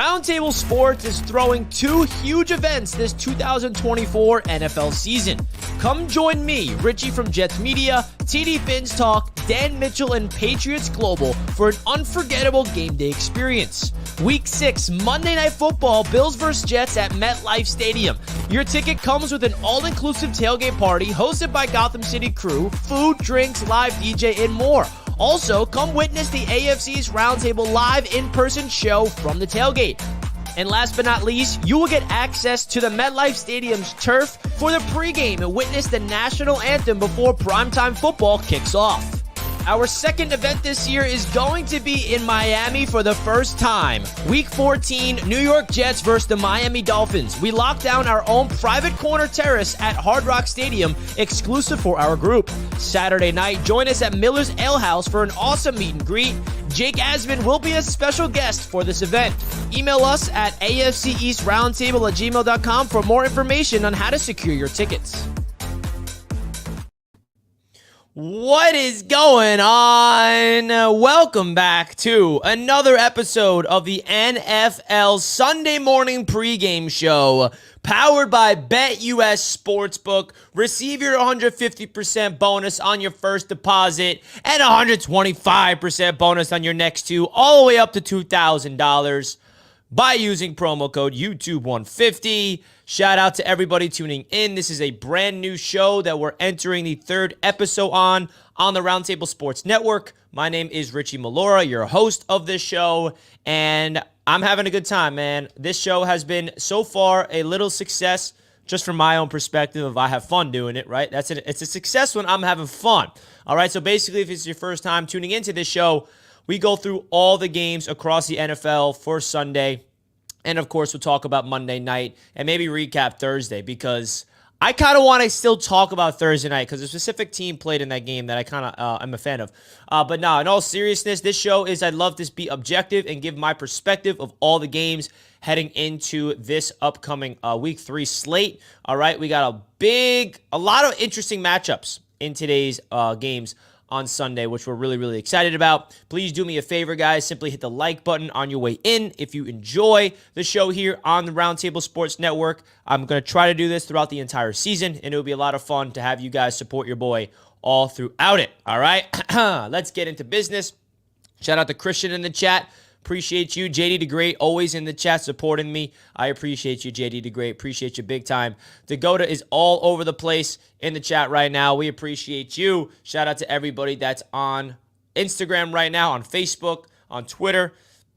Roundtable Sports is throwing two huge events this 2024 NFL season. Come join me, Richie from Jets Media, TD Finns Talk, Dan Mitchell, and Patriots Global for an unforgettable game day experience. Week 6, Monday Night Football, Bills vs. Jets at MetLife Stadium. Your ticket comes with an all-inclusive tailgate party hosted by Gotham City crew, food, drinks, live DJ, and more. Also, come witness the AFC's Roundtable live in-person show from the tailgate. And last but not least, you will get access to the MetLife Stadium's turf for the pregame and witness the national anthem before primetime football kicks off. Our second event this year is going to be in Miami for the first time. Week 14, New York Jets versus the Miami Dolphins. We locked down our own private corner terrace at Hard Rock Stadium, exclusive for our group. Saturday night, join us at Miller's Ale House for an awesome meet and greet. Jake Asman will be a special guest for this event. Email us at afceastroundtable@gmail.com for more information on how to secure your tickets. What is going on? Welcome back to another episode of the NFL Sunday Morning Pregame Show, powered by BetUS Sportsbook. Receive your 150% bonus on your first deposit and 125% bonus on your next two, all the way up to $2,000 by using promo code YouTube150. Shout out to everybody tuning in. This is a brand new show that we're entering the third episode on the Roundtable Sports Network. My name is Richie Mollura, your host of this show, and I'm having a good time, man. This show has been, so far, a little success, just from my own perspective of I have fun doing it, right? It's a success when I'm having fun. All right, so basically, if it's your first time tuning into this show, we go through all the games across the NFL for Sunday. And, of course, we'll talk about Monday night and maybe recap Thursday, because I kind of want to still talk about Thursday night because a specific team played in that game that I kind of am a fan of. But no, in all seriousness, this show is I'd love to be objective and give my perspective of all the games heading into this upcoming Week 3 slate. All right, we got a lot of interesting matchups in today's games on Sunday, which we're really, really excited about. Please do me a favor, guys. Simply hit the like button on your way in if you enjoy the show here on the Roundtable Sports Network. I'm going to try to do this throughout the entire season, and it'll be a lot of fun to have you guys support your boy all throughout it. All right, let's get into business. Shout out to Christian in the chat. Appreciate you. JD the Great, always in the chat supporting me. I appreciate you, JD the Great. Appreciate you big time. Dakota is all over the place in the chat right now. We appreciate you. Shout out to everybody that's on Instagram right now, on Facebook, on Twitter,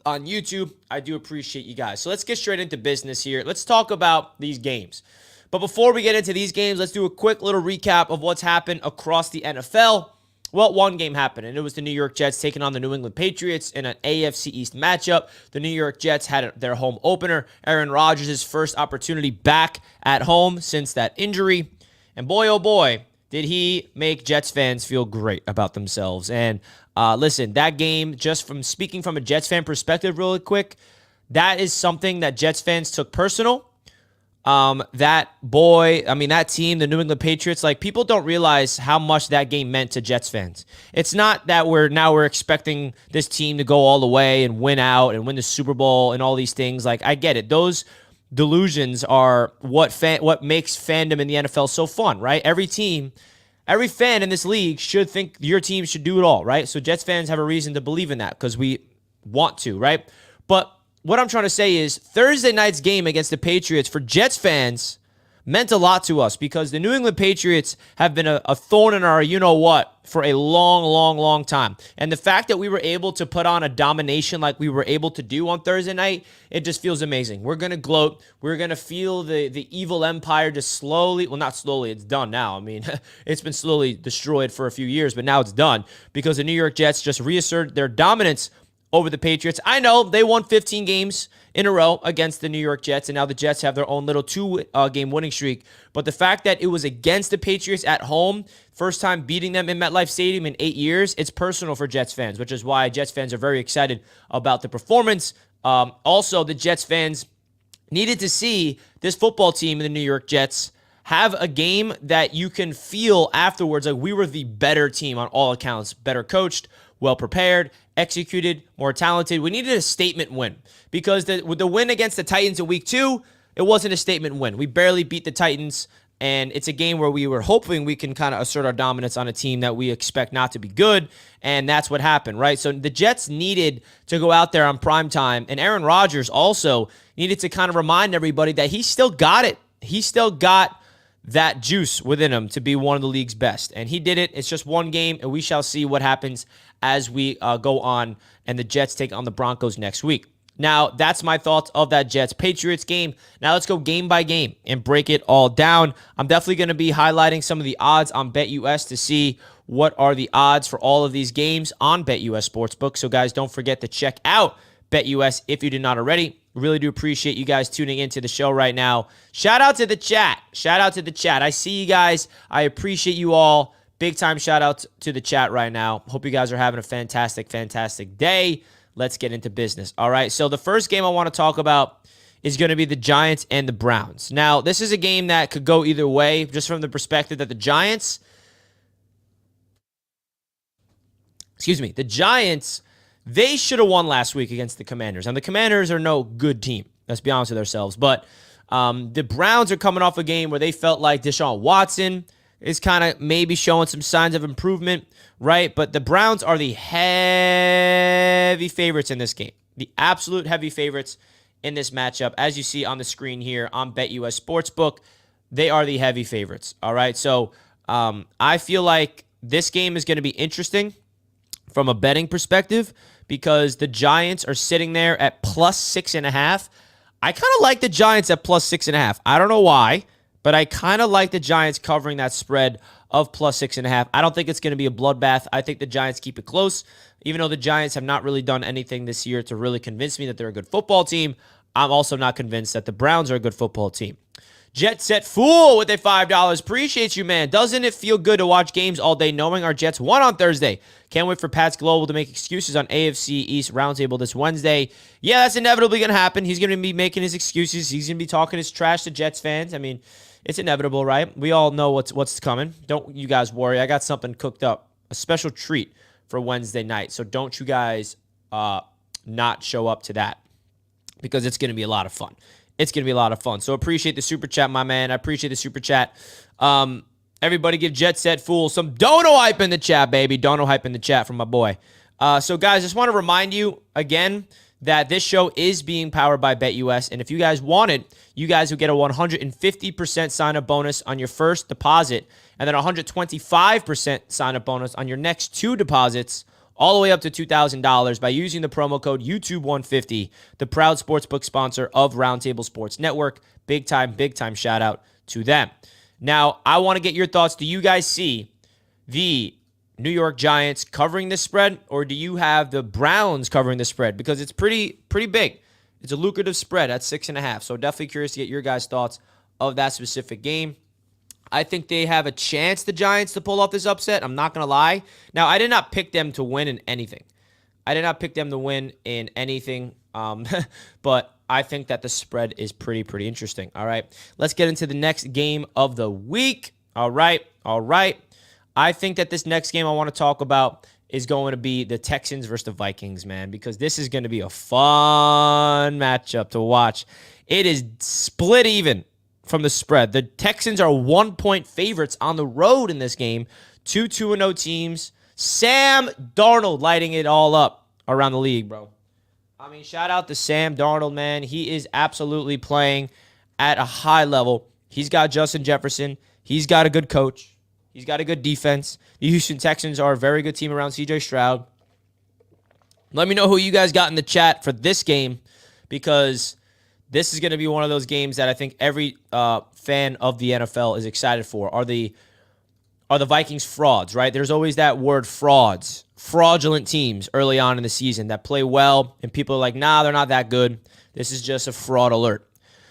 on YouTube. I do appreciate you guys. So let's get straight into business here. Let's talk about these games. But before we get into these games, let's do a quick little recap of what's happened across the NFL. Well, one game happened, and it was the New York Jets taking on the New England Patriots in an AFC East matchup. The New York Jets had their home opener. Aaron Rodgers' first opportunity back at home since that injury. And boy, oh boy, did he make Jets fans feel great about themselves. And listen, that game, just from speaking from a Jets fan perspective really quick, that is something that Jets fans took personal. That team, the New England Patriots, like, people don't realize how much that game meant to Jets fans. It's not that we're expecting this team to go all the way and win out and win the Super Bowl and all these things. Like, I get it. Those delusions are what makes fandom in the NFL so fun, right? Every fan in this league should think your team should do it all, right? So Jets fans have a reason to believe in that because we want to, right? But what I'm trying to say is Thursday night's game against the Patriots for Jets fans meant a lot to us because the New England Patriots have been a thorn in our you-know-what for a long, long, long time. And the fact that we were able to put on a domination like we were able to do on Thursday night, it just feels amazing. We're going to gloat. We're going to feel the evil empire just slowly, well, not slowly, it's done now. I mean, it's been slowly destroyed for a few years, but now it's done because the New York Jets just reasserted their dominance over the Patriots. I know they won 15 games in a row against the New York Jets, and now the Jets have their own little two-game winning streak. But the fact that it was against the Patriots at home, first time beating them in MetLife Stadium in 8 years, it's personal for Jets fans, which is why Jets fans are very excited about the performance. Also, the Jets fans needed to see this football team in the New York Jets have a game that you can feel afterwards like we were the better team on all accounts, better coached, well prepared, executed, more talented. We needed a statement win because with the win against the Titans in week 2, it wasn't a statement win. We barely beat the Titans, and it's a game where we were hoping we can kind of assert our dominance on a team that we expect not to be good, and that's what happened, right? So the Jets needed to go out there on primetime, and Aaron Rodgers also needed to kind of remind everybody that he still got it. He still got that juice within him to be one of the league's best, and he did it. It's just one game, and we shall see what happens as we go on, and the Jets take on the Broncos next week. Now, that's my thoughts of that Jets-Patriots game. Now, let's go game by game and break it all down. I'm definitely going to be highlighting some of the odds on BetUS to see what are the odds for all of these games on BetUS Sportsbook. So, guys, don't forget to check out BetUS if you did not already. Really do appreciate you guys tuning into the show right now. Shout out to the chat. Shout out to the chat. I see you guys. I appreciate you all. Big time shout out to the chat right now. Hope you guys are having a fantastic, fantastic day. Let's get into business. All right, so the first game I want to talk about is going to be the Giants and the Browns. Now, this is a game that could go either way, just from the perspective that the Giants, they should have won last week against the Commanders. And the Commanders are no good team, let's be honest with ourselves. But the Browns are coming off a game where they felt like Deshaun Watson is kind of maybe showing some signs of improvement, right? But the Browns are the heavy favorites in this game. The absolute heavy favorites in this matchup. As you see on the screen here on BetUS Sportsbook, they are the heavy favorites, all right? So I feel like this game is going to be interesting from a betting perspective because the Giants are sitting there at plus 6.5. I kind of like the Giants at plus 6.5. I don't know why, but I kind of like the Giants covering that spread of plus 6.5. I don't think it's going to be a bloodbath. I think the Giants keep it close. Even though the Giants have not really done anything this year to really convince me that they're a good football team, I'm also not convinced that the Browns are a good football team. Jet Set Fool with a $5. Appreciate you, man. Doesn't it feel good to watch games all day knowing our Jets won on Thursday? Can't wait for Pat's Global to make excuses on AFC East Roundtable this Wednesday. Yeah, that's inevitably going to happen. He's going to be making his excuses. He's going to be talking his trash to Jets fans. I mean, it's inevitable, right? We all know what's coming. Don't you guys worry. I got something cooked up, a special treat for Wednesday night. So don't you guys not show up to that because it's going to be a lot of fun. It's going to be a lot of fun. So appreciate the super chat, my man. I appreciate the super chat. Everybody give Jet Set Fool some dono hype in the chat, baby. Dono hype in the chat from my boy. So, guys, just want to remind you again that this show is being powered by BetUS. And if you guys want it, you guys will get a 150% sign-up bonus on your first deposit and then 125% sign-up bonus on your next 2 deposits all the way up to $2,000 by using the promo code YouTube150, the proud sportsbook sponsor of Roundtable Sports Network. Big time shout out to them. Now, I want to get your thoughts. Do you guys see the New York Giants covering this spread, or do you have the Browns covering the spread? Because it's pretty big. It's a lucrative spread at 6.5. So definitely curious to get your guys' thoughts of that specific game. I think they have a chance, the Giants, to pull off this upset. I'm not going to lie. Now, I did not pick them to win in anything. But I think that the spread is pretty interesting. All right, let's get into the next game of the week. All right. I think that this next game I want to talk about is going to be the Texans versus the Vikings, man, because this is going to be a fun matchup to watch. It is split even from the spread. The Texans are 1-point favorites on the road in this game. 2-2-0 teams. Sam Darnold lighting it all up around the league, bro. I mean, shout out to Sam Darnold, man. He is absolutely playing at a high level. He's got Justin Jefferson. He's got a good coach. He's got a good defense. The Houston Texans are a very good team around C.J. Stroud. Let me know who you guys got in the chat for this game, because this is going to be one of those games that I think every fan of the NFL is excited for. Are the Vikings frauds, right? There's always that word frauds. Fraudulent teams early on in the season that play well, and people are like, nah, they're not that good. This is just a fraud alert.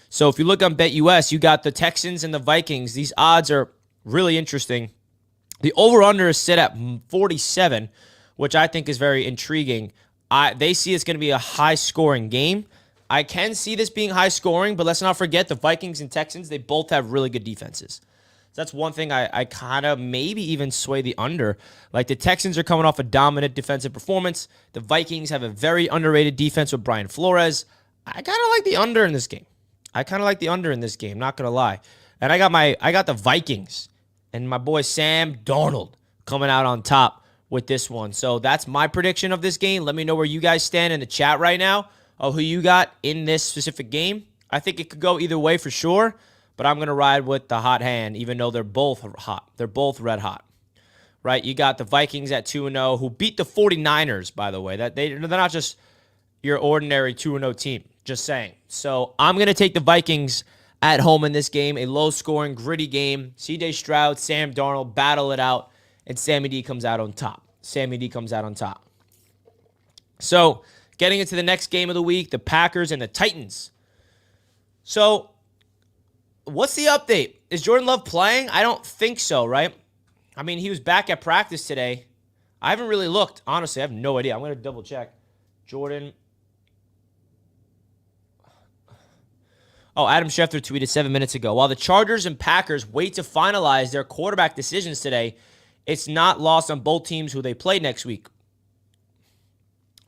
So if you look on BetUS, you got the Texans and the Vikings. These odds are really interesting. The over-under is set at 47, which I think is very intriguing. They see it's going to be a high-scoring game. I can see this being high-scoring, but let's not forget the Vikings and Texans, they both have really good defenses. So that's one thing I kind of maybe even sway the under. Like the Texans are coming off a dominant defensive performance. The Vikings have a very underrated defense with Brian Flores. I kind of like the under in this game. Not going to lie. And I got the Vikings and my boy Sam Darnold coming out on top with this one. So that's my prediction of this game. Let me know where you guys stand in the chat right now of who you got in this specific game. I think it could go either way for sure, but I'm going to ride with the hot hand, even though they're both hot. They're both red hot, right? You got the Vikings at 2-0, who beat the 49ers, by the way. They're not just your ordinary 2-0 team, just saying. So I'm going to take the Vikings at home in this game, a low-scoring, gritty game. C.J. Stroud, Sam Darnold battle it out, and Sammy D comes out on top. So getting into the next game of the week, the Packers and the Titans. So what's the update? Is Jordan Love playing? I don't think so, right? I mean, he was back at practice today. I haven't really looked. Honestly, I have no idea. I'm going to double check. Jordan. Oh, Adam Schefter tweeted 7 minutes ago. While the Chargers and Packers wait to finalize their quarterback decisions today, it's not lost on both teams who they play next week.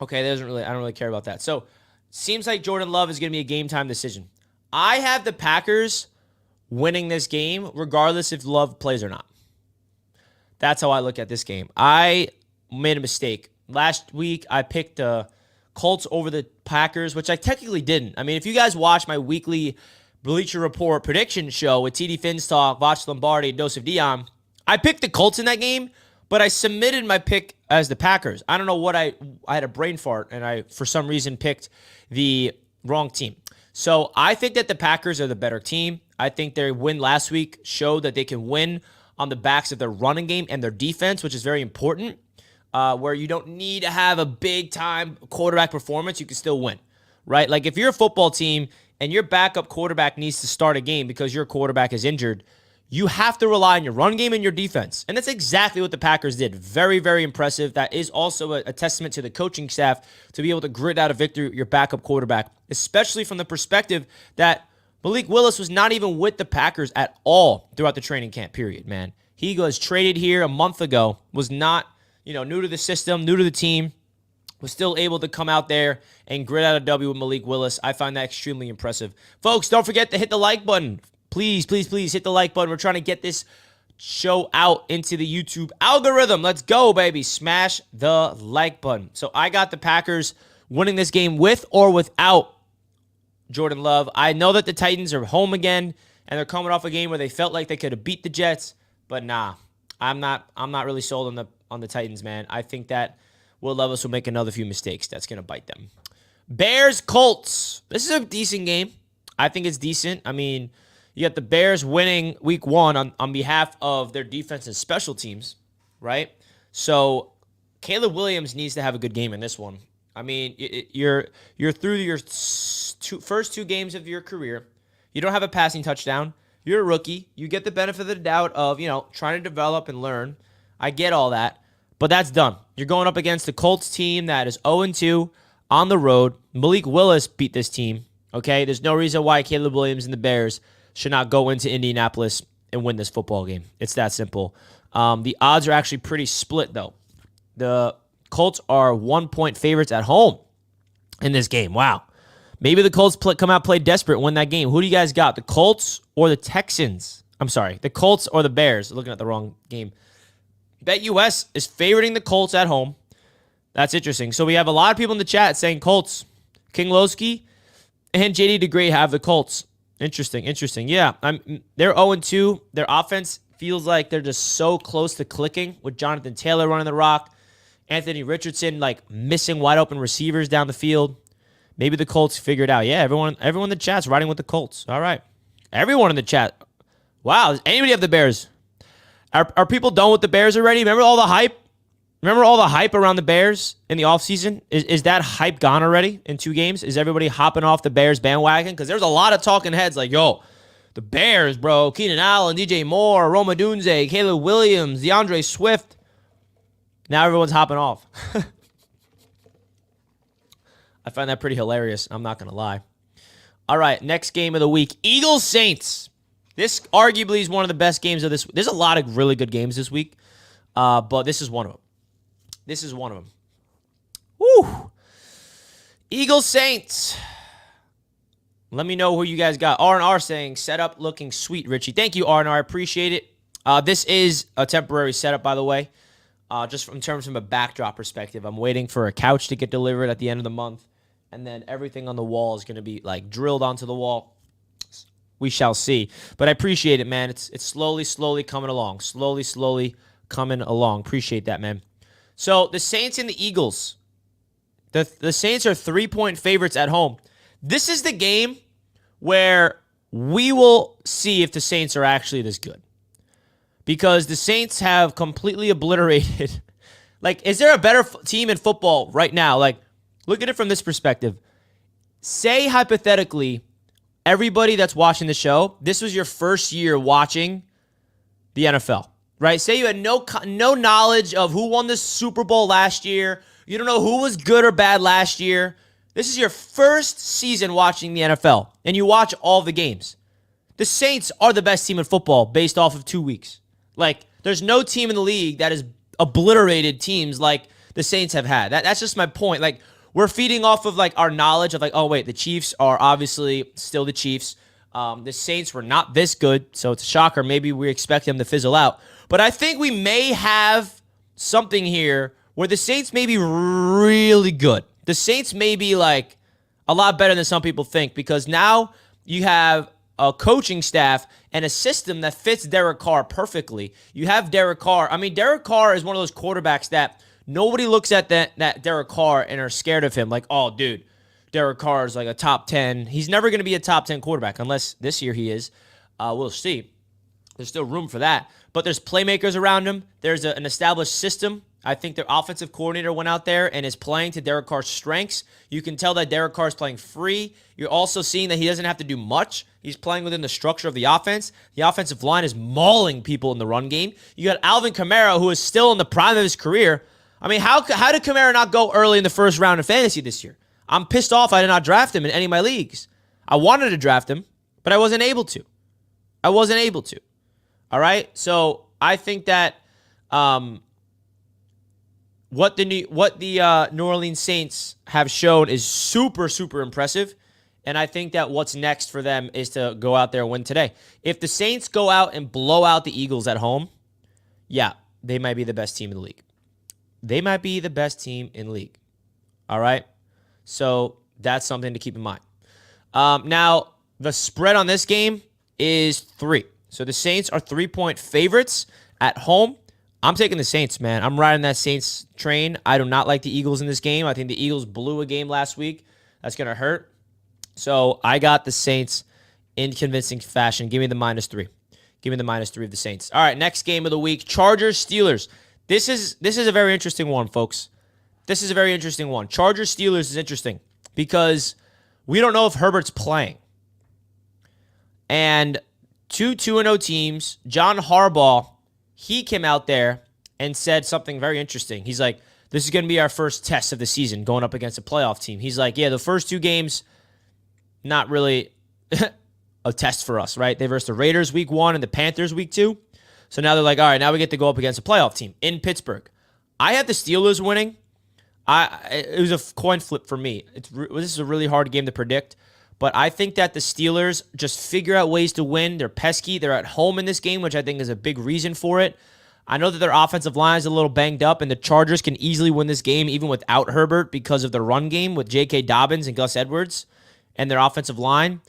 Okay, I don't really care about that. So, seems like Jordan Love is going to be a game-time decision. I have the Packers winning this game, regardless if Love plays or not. That's how I look at this game. I made a mistake. Last week, I picked the Colts over the Packers, which I technically didn't. I mean, if you guys watch my weekly Bleacher Report prediction show with TD Finstock, Voch Lombardi, and Joseph Dion, I picked the Colts in that game, but I submitted my pick as the Packers. I don't know what I had a brain fart, and I, for some reason, picked the wrong team. So I think that the Packers are the better team. I think their win last week showed that they can win on the backs of their running game and their defense, which is very important, where you don't need to have a big-time quarterback performance. You can still win, right? Like if you're a football team and your backup quarterback needs to start a game because your quarterback is injured, you have to rely on your run game and your defense. And that's exactly what the Packers did. Very, very impressive. That is also a testament to the coaching staff to be able to grit out a victory with your backup quarterback, especially from the perspective that Malik Willis was not even with the Packers at all throughout the training camp period, man. He was traded here a month ago, was not, new to the system, new to the team, was still able to come out there and grit out a W with Malik Willis. I find that extremely impressive. Folks, don't forget to hit the like button. Please, please, please hit the like button. We're trying to get this show out into the YouTube algorithm. Let's go, baby. Smash the like button. So I got the Packers winning this game with or without Jordan Love. I know that the Titans are home again, and they're coming off a game where they felt like they could have beat the Jets, but nah, I'm not really sold on the Titans, man. I think that Will Levis will make another few mistakes. That's going to bite them. Bears, Colts. This is a decent game. I think it's decent. I mean, you got the Bears winning week 1 on behalf of their defense and special teams, right? So Caleb Williams needs to have a good game in this one. I mean, you're through your first 2 games of your career. You don't have a passing touchdown. You're a rookie. You get the benefit of the doubt of, trying to develop and learn. I get all that, but that's done. You're going up against the Colts team that is 0-2 on the road. Malik Willis beat this team, okay? There's no reason why Caleb Williams and the Bears should not go into Indianapolis and win this football game. It's that simple. The odds are actually pretty split, though. The Colts are 1-point favorites at home in this game. Wow. Maybe the Colts come out, play desperate, win that game. Who do you guys got? The Colts or the Texans? I'm sorry, the Colts or the Bears? Looking at the wrong game. BetUS is favoriting the Colts at home. That's interesting. So we have a lot of people in the chat saying Colts. King Lowski and JD DeGray have the Colts. Interesting. Yeah, they're 0-2. Their offense feels like they're just so close to clicking with Jonathan Taylor running the rock, Anthony Richardson missing wide open receivers down the field. Maybe the Colts figure it out. Yeah, everyone in the chat's riding with the Colts. All right, everyone in the chat. Wow, does anybody have the Bears? Are people done with the Bears already? Remember all the hype? Remember all the hype around the Bears in the offseason? Is that hype gone already in 2 games? Is everybody hopping off the Bears bandwagon? Because there's a lot of talking heads like, yo, the Bears, bro. Keenan Allen, DJ Moore, Roma Dunze, Caleb Williams, DeAndre Swift. Now everyone's hopping off. I find that pretty hilarious. I'm not going to lie. All right, next game of the week. Eagles-Saints. This arguably is one of the best games of this. There's a lot of really good games this week, but this is one of them. This is one of them. Woo! Eagles Saints. Let me know who you guys got. R&R saying, setup looking sweet, Richie. Thank you, R&R. I appreciate it. This is a temporary setup, by the way, just in terms from a backdrop perspective. I'm waiting for a couch to get delivered at the end of the month, and then everything on the wall is going to be like drilled onto the wall. We shall see. But I appreciate it, man. It's slowly coming along. Slowly coming along. Appreciate that, man. So the Saints and the Eagles. The Saints are 3-point favorites at home. This is the game where we will see if the Saints are actually this good. Because the Saints have completely obliterated. Like, is there a better team in football right now? Like, look at it from this perspective. Say, hypothetically, everybody that's watching the show, this was your first year watching the NFL, right? Say you had no knowledge of who won the Super Bowl last year. You don't know who was good or bad last year. This is your first season watching the NFL, and you watch all the games. The Saints are the best team in football based off of 2 weeks. Like, there's no team in the league that has obliterated teams like the Saints have had. That's just my point. Like, we're feeding off of, like, our knowledge of, like, oh, wait, the Chiefs are obviously still the Chiefs. The Saints were not this good, so it's a shocker. Maybe we expect them to fizzle out. But I think we may have something here where the Saints may be really good. The Saints may be, like, a lot better than some people think, because now you have a coaching staff and a system that fits Derek Carr perfectly. You have Derek Carr. I mean, Derek Carr is one of those quarterbacks that nobody looks at that Derek Carr and are scared of him. Like, oh, dude, Derek Carr is like a top 10. He's never going to be a top 10 quarterback unless this year he is. We'll see. There's still room for that. But there's playmakers around him. There's an established system. I think their offensive coordinator went out there and is playing to Derek Carr's strengths. You can tell that Derek Carr is playing free. You're also seeing that he doesn't have to do much. He's playing within the structure of the offense. The offensive line is mauling people in the run game. You got Alvin Kamara, who is still in the prime of his career. I mean, how did Kamara not go early in the first round of fantasy this year? I'm pissed off I did not draft him in any of my leagues. I wanted to draft him, but I wasn't able to. All right? So I think that what the New Orleans Saints have shown is super, super impressive. And I think that what's next for them is to go out there and win today. If the Saints go out and blow out the Eagles at home, yeah, they might be the best team in the league. All right? So that's something to keep in mind. Now, the spread on this game is 3. So the Saints are 3-point favorites at home. I'm taking the Saints, man. I'm riding that Saints train. I do not like the Eagles in this game. I think the Eagles blew a game last week. That's going to hurt. So I got the Saints in convincing fashion. Give me the -3. Give me the -3 of the Saints. All right, next game of the week, Chargers-Steelers. This is a very interesting one, folks. This is a very interesting one. Chargers-Steelers is interesting because we don't know if Herbert's playing. And 2-0 teams, John Harbaugh, he came out there and said something very interesting. He's like, this is going to be our first test of the season going up against a playoff team. He's like, yeah, the first 2 games, not really a test for us, right? They versed the Raiders week 1 and the Panthers week 2. So now they're like, all right, now we get to go up against a playoff team in Pittsburgh. I have the Steelers winning. It was a coin flip for me. This is a really hard game to predict. But I think that the Steelers just figure out ways to win. They're pesky. They're at home in this game, which I think is a big reason for it. I know that their offensive line is a little banged up, and the Chargers can easily win this game even without Herbert because of the run game with J.K. Dobbins and Gus Edwards and their offensive line.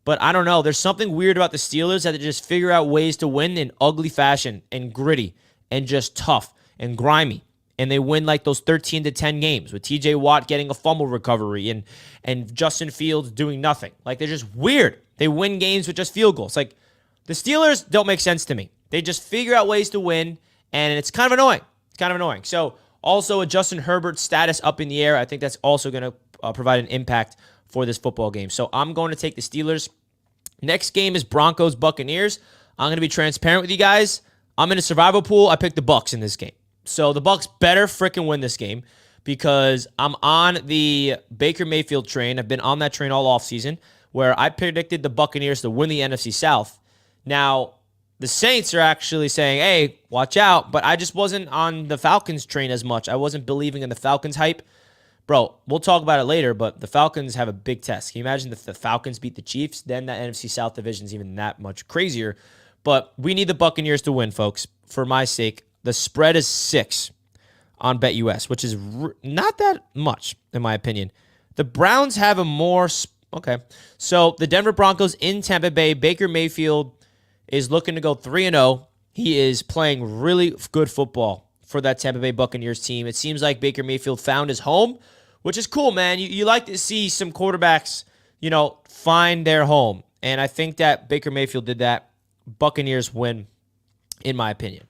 But I don't know. There's something weird about the Steelers that they just figure out ways to win in ugly fashion and gritty and just tough and grimy. And they win like those 13-10 games with TJ Watt getting a fumble recovery and Justin Fields doing nothing. Like, they're just weird. They win games with just field goals. Like, the Steelers don't make sense to me. They just figure out ways to win, and it's kind of annoying. So, also a Justin Herbert status up in the air. I think that's also going to provide an impact for this football game. So, I'm going to take the Steelers. Next game is Broncos-Buccaneers. I'm going to be transparent with you guys. I'm in a survival pool. I picked the Bucs in this game. So the Bucs better freaking win this game because I'm on the Baker Mayfield train. I've been on that train all offseason where I predicted the Buccaneers to win the NFC South. Now, the Saints are actually saying, hey, watch out. But I just wasn't on the Falcons train as much. I wasn't believing in the Falcons hype. Bro, we'll talk about it later, but the Falcons have a big test. Can you imagine if the Falcons beat the Chiefs? Then that NFC South division is even that much crazier. But we need the Buccaneers to win, folks, for my sake. The spread is 6 on BetUS, which is not that much, in my opinion. The Browns have a more... Okay. So the Denver Broncos in Tampa Bay. Baker Mayfield is looking to go 3-0. He is playing really good football for that Tampa Bay Buccaneers team. It seems like Baker Mayfield found his home, which is cool, man. You like to see some quarterbacks, find their home. And I think that Baker Mayfield did that. Buccaneers win, in my opinion.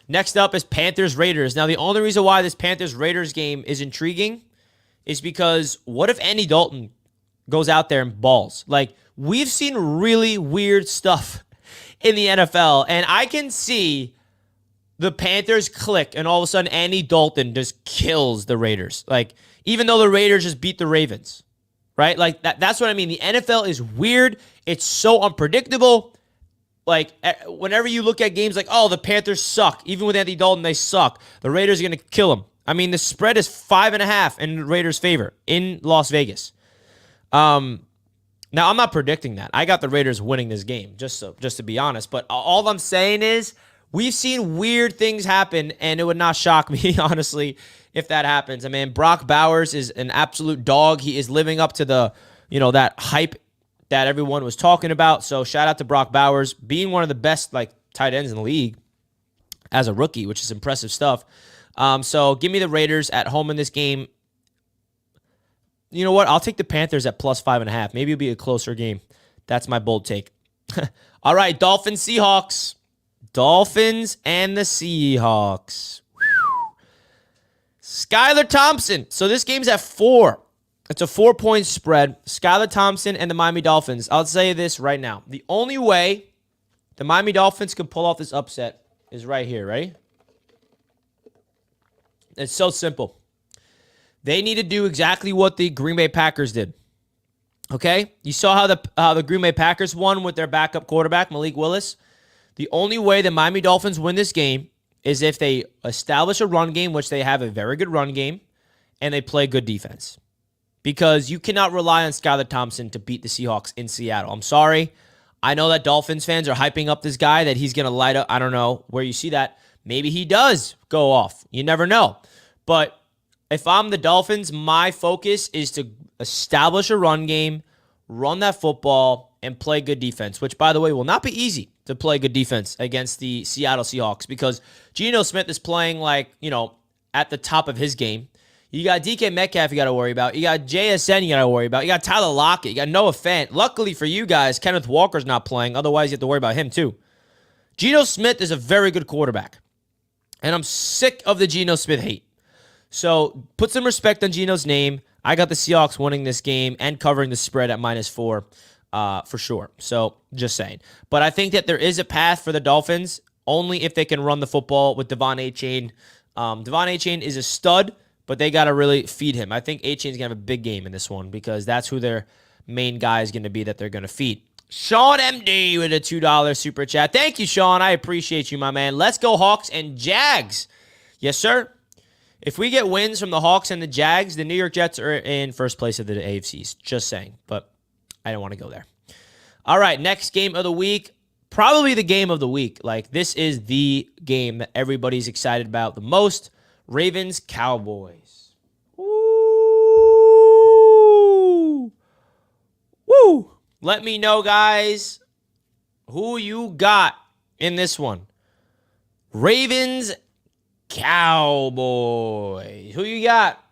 Next up is Panthers-Raiders. Now, the only reason why this Panthers-Raiders game is intriguing is because what if Andy Dalton goes out there and balls? Like, we've seen really weird stuff in the NFL, and I can see the Panthers click, and all of a sudden Andy Dalton just kills the Raiders. Like, even though the Raiders just beat the Ravens, right? Like, that's what I mean. The NFL is weird. It's so unpredictable. Like, whenever you look at games like, oh, the Panthers suck. Even with Andy Dalton, they suck. The Raiders are going to kill them. I mean, the spread is 5.5 in the Raiders' favor in Las Vegas. Now, I'm not predicting that. I got the Raiders winning this game, just to be honest. But all I'm saying is we've seen weird things happen, and it would not shock me, honestly, if that happens. I mean, Brock Bowers is an absolute dog. He is living up to the, that hype that everyone was talking about. So shout out to Brock Bowers, being one of the best tight ends in the league as a rookie, which is impressive stuff. So give me the Raiders at home in this game. You know what? I'll take the Panthers at plus 5.5. Maybe it'll be a closer game. That's my bold take. All right, Dolphins, Seahawks. Dolphins and the Seahawks. Skylar Thompson. So this game's at 4. It's a 4-point spread. Skylar Thompson and the Miami Dolphins. I'll say this right now. The only way the Miami Dolphins can pull off this upset is right here, right? It's so simple. They need to do exactly what the Green Bay Packers did. Okay? You saw how the Green Bay Packers won with their backup quarterback, Malik Willis. The only way the Miami Dolphins win this game is if they establish a run game, which they have a very good run game, and they play good defense. Because you cannot rely on Skylar Thompson to beat the Seahawks in Seattle. I'm sorry. I know that Dolphins fans are hyping up this guy, that he's going to light up. I don't know where you see that. Maybe he does go off. You never know. But if I'm the Dolphins, my focus is to establish a run game, run that football, and play good defense, which, by the way, will not be easy to play good defense against the Seattle Seahawks because Geno Smith is playing at the top of his game. You got DK Metcalf you got to worry about. You got JSN you got to worry about. You got Tyler Lockett. You got Noah Fant. Luckily for you guys, Kenneth Walker's not playing. Otherwise, you have to worry about him too. Geno Smith is a very good quarterback. And I'm sick of the Geno Smith hate. So put some respect on Geno's name. I got the Seahawks winning this game and covering the spread at -4 for sure. So just saying. But I think that there is a path for the Dolphins only if they can run the football with Devon Achane. Devon Achane is a stud, but they got to really feed him. I think Achane's going to have a big game in this one because that's who their main guy is going to be that they're going to feed. Sean MD with a $2 super chat. Thank you, Sean. I appreciate you, my man. Let's go Hawks and Jags. Yes, sir. If we get wins from the Hawks and the Jags, the New York Jets are in first place of the AFCs. Just saying, but I don't want to go there. All right, next game of the week. Probably the game of the week. This is the game that everybody's excited about the most. Ravens, Cowboys. Woo! Woo! Let me know, guys, who you got in this one. Ravens, Cowboys. Who you got?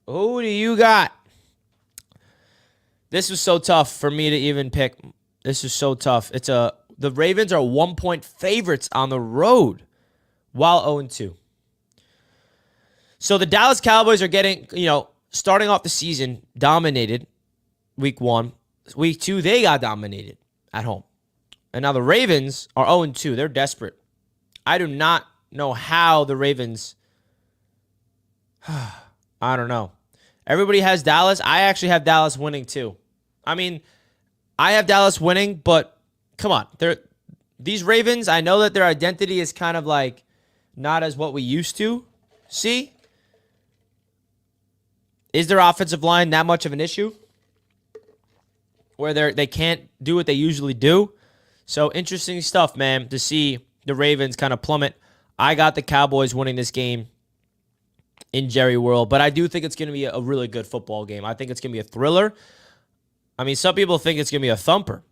Who do you got? This was so tough for me to even pick. This is so tough. The Ravens are 1-point favorites on the road while 0-2. So the Dallas Cowboys are getting, starting off the season dominated week 1. Week 2, they got dominated at home. And now the Ravens are 0-2. They're desperate. I do not know how the Ravens... I don't know. Everybody has Dallas. I actually have Dallas winning too. I mean, I have Dallas winning, but come on. These Ravens, I know that their identity is kind of like not as what we used to see. Is their offensive line that much of an issue where they can't do what they usually do? So interesting stuff, man, to see the Ravens kind of plummet. I got the Cowboys winning this game in Jerry World, but I do think it's going to be a really good football game. I think it's going to be a thriller. I mean, some people think it's going to be a thumper.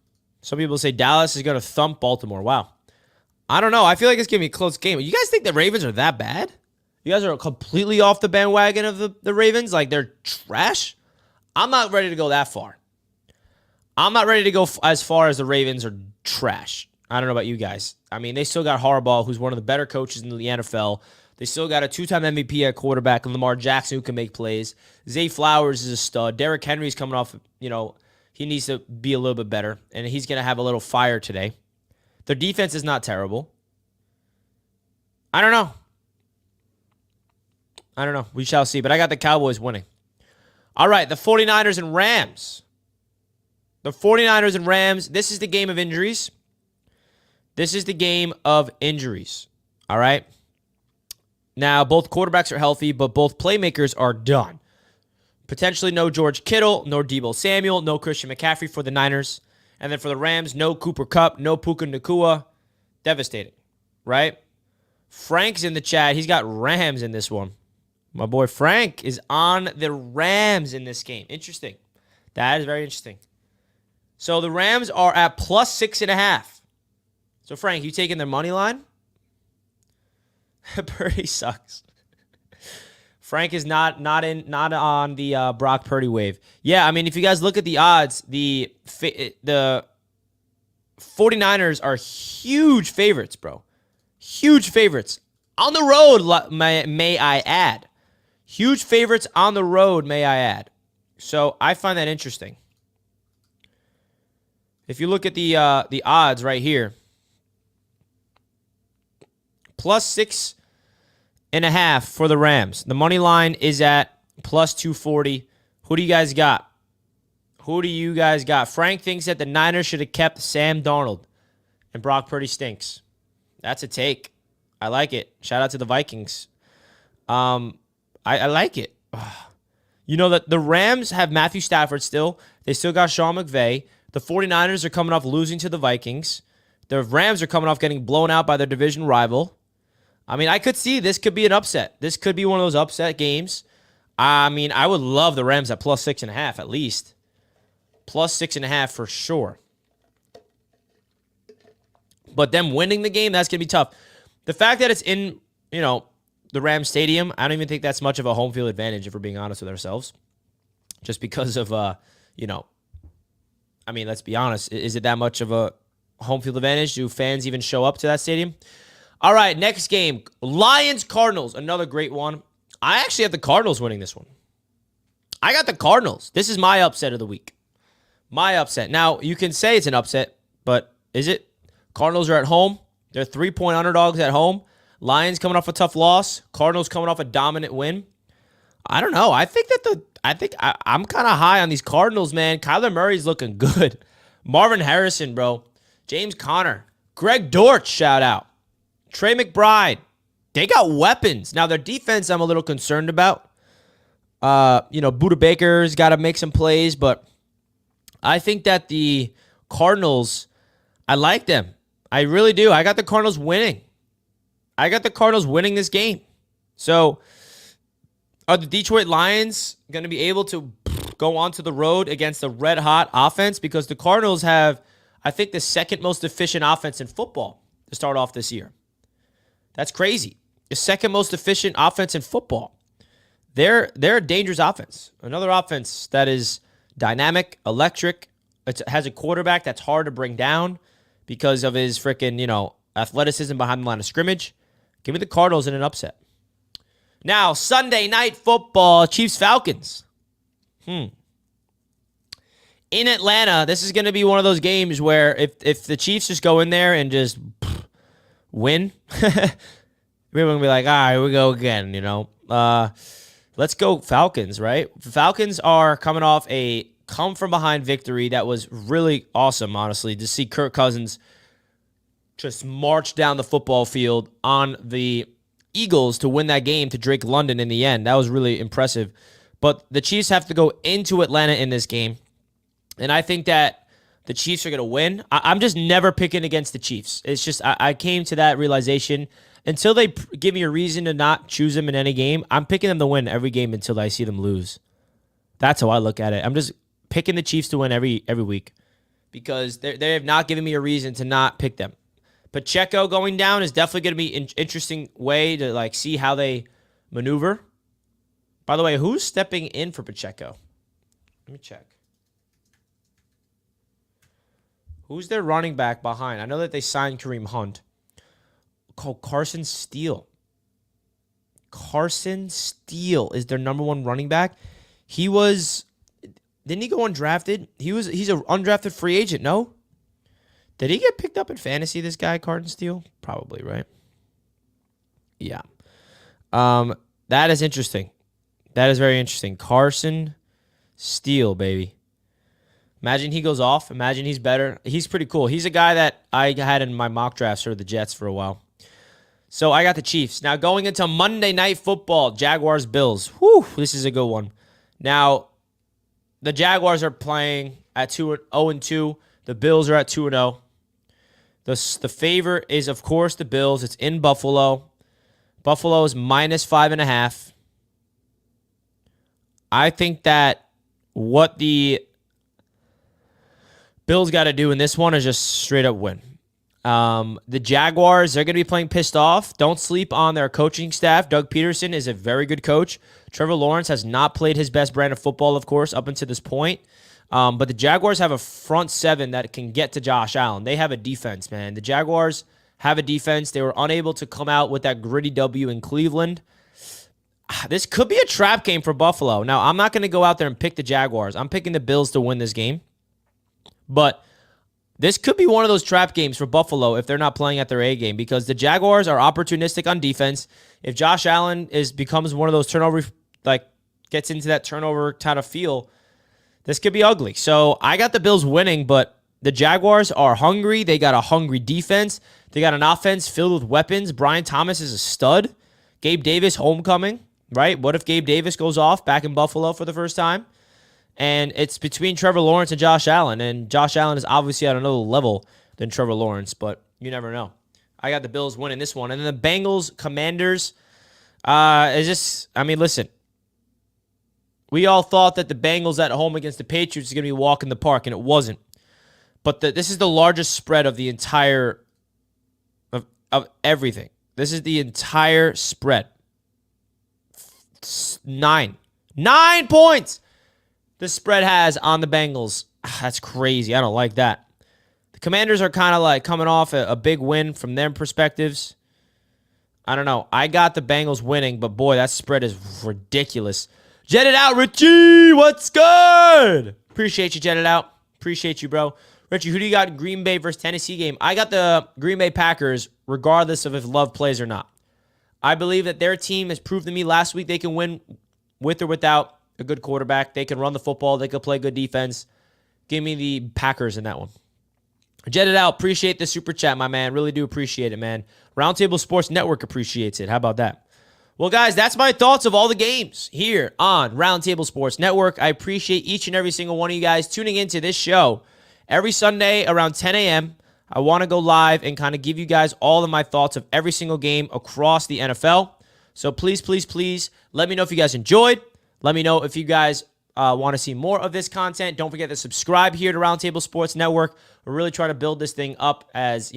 Some people say Dallas is going to thump Baltimore. Wow. I don't know. I feel like it's going to be a close game. You guys think the Ravens are that bad? You guys are completely off the bandwagon of the Ravens? Like they're trash? I'm not ready to go that far. I'm not ready to go as far as the Ravens are trash. I don't know about you guys. I mean, they still got Harbaugh, who's one of the better coaches in the NFL. They still got a 2-time MVP at quarterback, and Lamar Jackson, who can make plays. Zay Flowers is a stud. Derrick Henry's coming off, he needs to be a little bit better, and he's going to have a little fire today. Their defense is not terrible. I don't know. We shall see, but I got the Cowboys winning. All right, the 49ers and Rams. The 49ers and Rams, this is the game of injuries. All right? Now, both quarterbacks are healthy, but both playmakers are done. Potentially no George Kittle, no Deebo Samuel, no Christian McCaffrey for the Niners. And then for the Rams, no Cooper Kupp, no Puka Nacua. Devastating, right? Frank's in the chat. He's got Rams in this one. My boy Frank is on the Rams in this game. Interesting. That is very interesting. So the Rams are at plus 6.5. So Frank, you taking their money line? Purdy sucks. Frank is not on the Brock Purdy wave. Yeah, I mean, if you guys look at the odds, the 49ers are huge favorites, bro. Huge favorites. On the road, may I add. Huge favorites on the road, may I add. So I find that interesting. If you look at the odds right here, plus 6.5 for the Rams. The money line is at plus 240. Who do you guys got? Frank thinks that the Niners should have kept Sam Darnold, and Brock Purdy stinks. That's a take. I like it. Shout out to the Vikings. I like it. You know that the Rams have Matthew Stafford still. They still got Sean McVay. The 49ers are coming off losing to the Vikings. The Rams are coming off getting blown out by their division rival. I mean, I could see this could be an upset. This could be one of those upset games. I mean, I would love the Rams at plus 6.5 at least. Plus 6.5 for sure. But them winning the game, that's going to be tough. The fact that it's in, the Rams Stadium, I don't even think that's much of a home field advantage, if we're being honest with ourselves. Just because of, I mean, let's be honest. Is it that much of a home field advantage? Do fans even show up to that stadium? All right, next game. Lions-Cardinals, another great one. I actually have the Cardinals winning this one. I got the Cardinals. This is my upset of the week. My upset. Now, you can say it's an upset, but is it? Cardinals are at home. They're 3-point underdogs at home. Lions coming off a tough loss. Cardinals coming off a dominant win. I don't know. I'm kind of high on these Cardinals, man. Kyler Murray's looking good. Marvin Harrison, bro. James Conner. Greg Dortch, shout out. Trey McBride. They got weapons. Now, their defense I'm a little concerned about. Buda Baker's got to make some plays, but I think that the Cardinals, I like them. I really do. I got the Cardinals winning. This game. So, are the Detroit Lions going to be able to go onto the road against a red-hot offense? Because the Cardinals have, I think, the second most efficient offense in football to start off this year. That's crazy. The second most efficient offense in football. They're a dangerous offense. Another offense that is dynamic, electric. It has a quarterback that's hard to bring down because of his freaking, athleticism behind the line of scrimmage. Give me the Cardinals in an upset. Now, Sunday Night Football, Chiefs-Falcons. In Atlanta, this is going to be one of those games where if the Chiefs just go in there and just win, we're going to be like, all right, we go again, let's go Falcons, right? The Falcons are coming off a come from behind victory that was really awesome, honestly, to see Kirk Cousins just march down the football field on the Eagles to win that game to Drake London in the end. That was really impressive. But the Chiefs have to go into Atlanta in this game, and I think that the Chiefs are going to win. I'm just never picking against the Chiefs. It's just I came to that realization. Until they give me a reason to not choose them in any game, I'm picking them to win every game until I see them lose. That's how I look at it. I'm just picking the Chiefs to win every week because they have not given me a reason to not pick them. Pacheco going down is definitely going to be an interesting way to like see how they maneuver. By the way, who's stepping in for Pacheco? Let me check. Who's their running back behind? I know that they signed Kareem Hunt. Called Carson Steele. Carson Steele is their number one running back. Didn't he go undrafted? He's an undrafted free agent, no? Did he get picked up in fantasy, this guy, Carson Steele? Probably, right? Yeah. That is interesting. That is very interesting. Carson Steele, baby. Imagine he goes off. Imagine he's better. He's pretty cool. He's a guy that I had in my mock drafts for the Jets for a while. So I got the Chiefs. Now going into Monday Night Football, Jaguars-Bills. Whew, this is a good one. Now, the Jaguars are playing at 0-2. The Bills are at 2-0. The favorite is, of course, the Bills. It's in Buffalo. Buffalo is -5.5. I think that what the Bills got to do in this one is just straight up win. The Jaguars, they're going to be playing pissed off. Don't sleep on their coaching staff. Doug Peterson is a very good coach. Trevor Lawrence has not played his best brand of football, of course, up until this point. But the Jaguars have a front seven that can get to Josh Allen. They have a defense, man. The Jaguars have a defense. They were unable to come out with that gritty W in Cleveland. This could be a trap game for Buffalo. Now, I'm not going to go out there and pick the Jaguars. I'm picking the Bills to win this game. But this could be one of those trap games for Buffalo if they're not playing at their A game because the Jaguars are opportunistic on defense. If Josh Allen becomes one of those turnover, gets into that turnover kind of feel, this could be ugly. So I got the Bills winning, but the Jaguars are hungry. They got a hungry defense. They got an offense filled with weapons. Brian Thomas is a stud. Gabe Davis, homecoming, right? What if Gabe Davis goes off back in Buffalo for the first time? And it's between Trevor Lawrence and Josh Allen. And Josh Allen is obviously at another level than Trevor Lawrence, but you never know. I got the Bills winning this one. And then the Bengals, Commanders, listen. We all thought that the Bengals at home against the Patriots is going to be a walk in the park, and it wasn't. But this is the largest spread of the entire, of everything. This is the entire spread. 9 points. The spread has on the Bengals. That's crazy. I don't like that. The Commanders are kind of like coming off a big win from their perspectives. I don't know. I got the Bengals winning, but boy, that spread is ridiculous. Jet it out, Richie. What's good? Appreciate you, Jet it out. Appreciate you, bro. Richie, who do you got in Green Bay versus Tennessee game? I got the Green Bay Packers, regardless of if Love plays or not. I believe that their team has proved to me last week they can win with or without a good quarterback. They can run the football. They can play good defense. Give me the Packers in that one. Jet it out. Appreciate the super chat, my man. Really do appreciate it, man. Roundtable Sports Network appreciates it. How about that? Well, guys, that's my thoughts of all the games here on Roundtable Sports Network. I appreciate each and every single one of you guys tuning into this show every Sunday around 10 a.m. I want to go live and kind of give you guys all of my thoughts of every single game across the NFL. So please, please, please let me know if you guys enjoyed. Let me know if you guys want to see more of this content. Don't forget to subscribe here to Roundtable Sports Network. We're really trying to build this thing up as,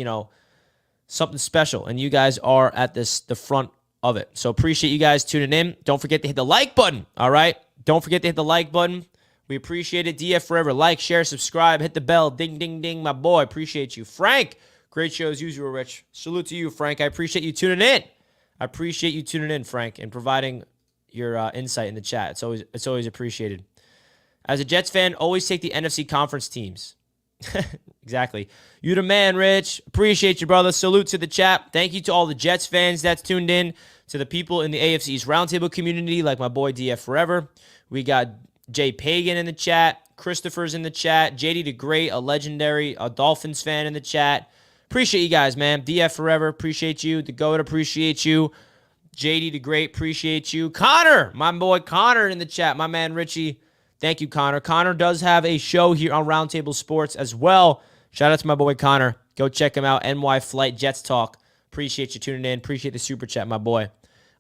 something special, and you guys are at the front of it. So appreciate you guys tuning in. Don't forget to hit the like button, all right? Don't forget to hit the like button. We appreciate it. DF forever. Like, share, subscribe, hit the bell. Ding, ding, ding, my boy. Appreciate you. Frank, great show as usual, Rich. Salute to you, Frank. I appreciate you tuning in. I appreciate you tuning in, Frank, and providing your insight in the chat. It's always appreciated. As a Jets fan, always take the NFC conference teams. Exactly. You the man, Rich. Appreciate you, brother. Salute to the chat. Thank you to all the Jets fans that's tuned in, to the people in the AFC's Roundtable community, like my boy DF Forever. We got Jay Pagan in the chat, Christopher's in the chat. JD the Great, a legendary Dolphins fan in the chat. Appreciate you guys, man. DF Forever, appreciate you. The Goat, appreciate you. JD the Great, appreciate you. Connor, my boy Connor in the chat. My man Richie, thank you, Connor. Connor does have a show here on Roundtable Sports as well. Shout out to my boy Connor. Go check him out. NY Flight Jets Talk. Appreciate you tuning in. Appreciate the super chat, my boy.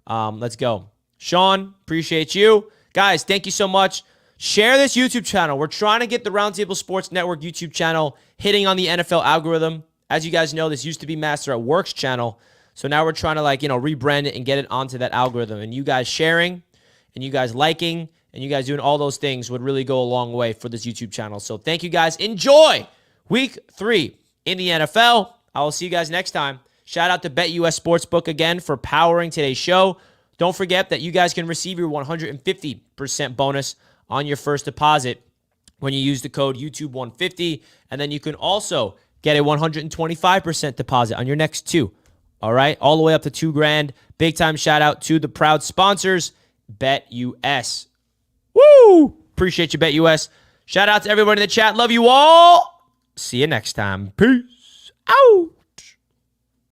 Let's go. Sean, appreciate you. Guys, thank you so much. Share this YouTube channel. We're trying to get the Roundtable Sports Network YouTube channel hitting on the NFL algorithm. As you guys know, this used to be Master at Work's channel. So now we're trying to rebrand it and get it onto that algorithm. And you guys sharing and you guys liking and you guys doing all those things would really go a long way for this YouTube channel. So thank you guys. Enjoy week 3 in the NFL. I will see you guys next time. Shout out to BetUS Sportsbook again for powering today's show. Don't forget that you guys can receive your 150% bonus on your first deposit when you use the code YouTube150. And then you can also get a 125% deposit on your next 2. All right, all the way up to $2,000. Big time shout out to the proud sponsors, BetUS. Woo! Appreciate you, BetUS. Shout out to everybody in the chat. Love you all. See you next time. Peace. Ow!